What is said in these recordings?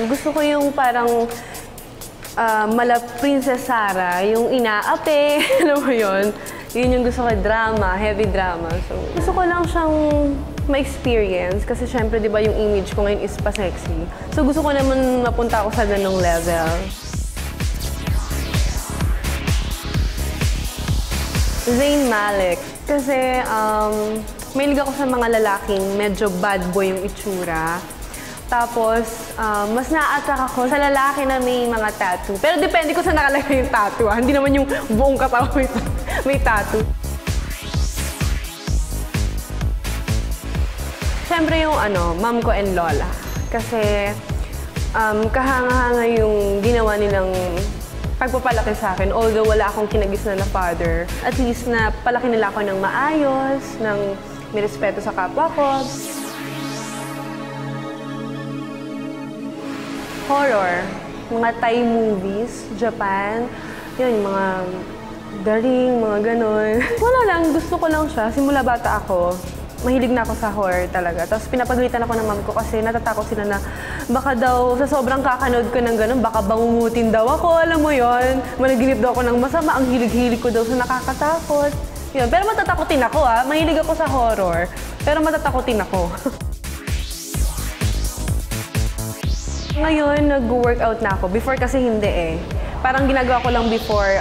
Gusto ko yung parang mala Princess Sarah, yung inaapi, alam mo yun? Yun yung gusto ko, drama, heavy drama. So, gusto ko lang siyang ma-experience kasi syempre, di ba, yung image ko ngayon is pa-sexy. So, gusto ko naman mapunta ako sa ganung level. Zayn Malik. Kasi, mahilig ako sa mga lalaking medyo bad boy yung itsura. Tapos, mas na-attract ako sa lalaki na may mga tattoo. Pero depende ko sa nakalagay yung tattoo. Hindi naman yung buong katawan may tattoo. Siyempre yung mom ko and lola. Kasi kahanga-hanga yung ginawa nilang pagpapalaki sa akin. Although wala akong kinagisnan na father, at least na palaki nila ako ng maayos, ng may respeto sa kapwa ko. Horror, mga Thai movies, Japan, yun, yung mga daring, mga ganon. Wala lang, gusto ko lang siya. Simula bata ako, mahilig na ako sa horror talaga. Tapos pinapagalitan ako ng mom ko kasi natatakot sila na baka daw sa sobrang kakanood ko ng ganon, baka bangungutin daw ako, alam mo yon. Managinip daw ako ng masama, ang hilig-hilig ko daw sa nakakatakot. Yun. Pero matatakotin ako mahilig ako sa horror, pero matatakotin ako. Ngayon, nag-workout na ako. Before kasi hindi Parang ginagawa ko lang before,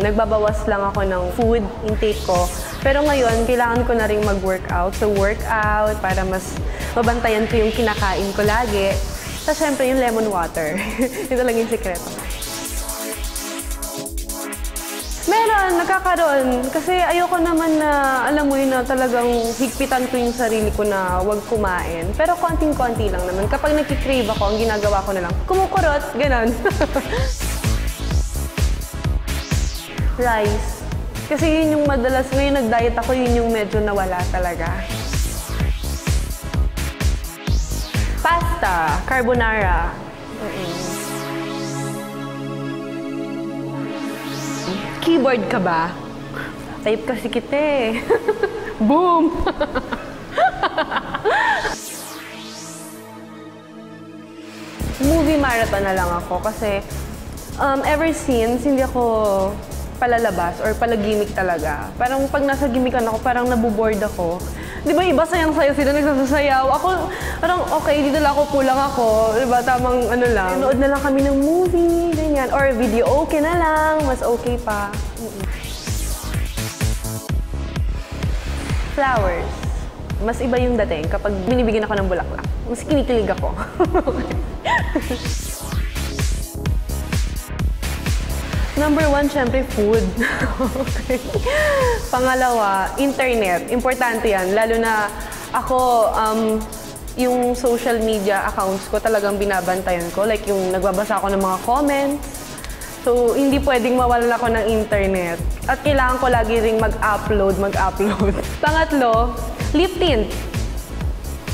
nagbabawas lang ako ng food intake ko. Pero ngayon, kailangan ko na rin mag-workout. So, workout para mas mabantayan ko yung kinakain ko lagi. Tapos, syempre, yung lemon water. Ito lang yung sikreto. Meron, nagkakaroon. Kasi ayoko naman na, alam mo yun, na talagang higpitan ko yung sarili ko na huwag kumain. Pero konting-konti lang naman. Kapag nagkikrave ako, ang ginagawa ko na lang, kumukurot, ganon. Rice. Kasi yun yung madalas, ngayon nag-diet ako, yun yung medyo nawala talaga. Pasta, carbonara. Keyboard ka ba? Type kasi kita Boom! Movie marathon na lang ako kasi ever since hindi ako palalabas or palagimik talaga. Parang pag nasa gimikan ako, parang nabuboard ako. Di ba iba sayang-sayo sila, nagsasayaw. Ako, parang okay, dito lang ako, pulang ako. Di ba, tamang lang. Nood na lang kami ng movie, ganyan. Or video okay na lang, mas okay pa. Flowers. Mas iba yung dating kapag binibigyan ako ng bulaklak. Mas kinikilig ako. Number one, syempre, food. Okay. Pangalawa, internet. Importante yan. Lalo na ako, yung social media accounts ko talagang binabantayan ko. Like yung nagbabasa ako ng mga comments. So, hindi pwedeng mawala ako ng internet. At kailangan ko lagi ring mag-upload. Pangatlo, lip tint.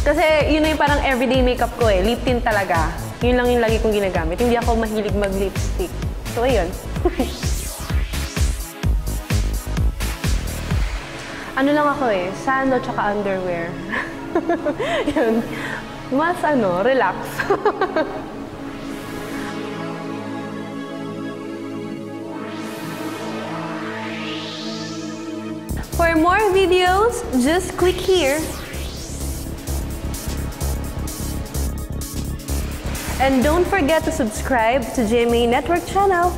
Kasi yun na yung parang everyday makeup ko lip tint talaga. Yun lang yung lagi kong ginagamit. Hindi ako mahilig mag-lipstick. So, ayun. Ano lang ako sando tsaka underwear. Yun. Mas relax. For more videos, just click here. And don't forget to subscribe to GMA Network channel.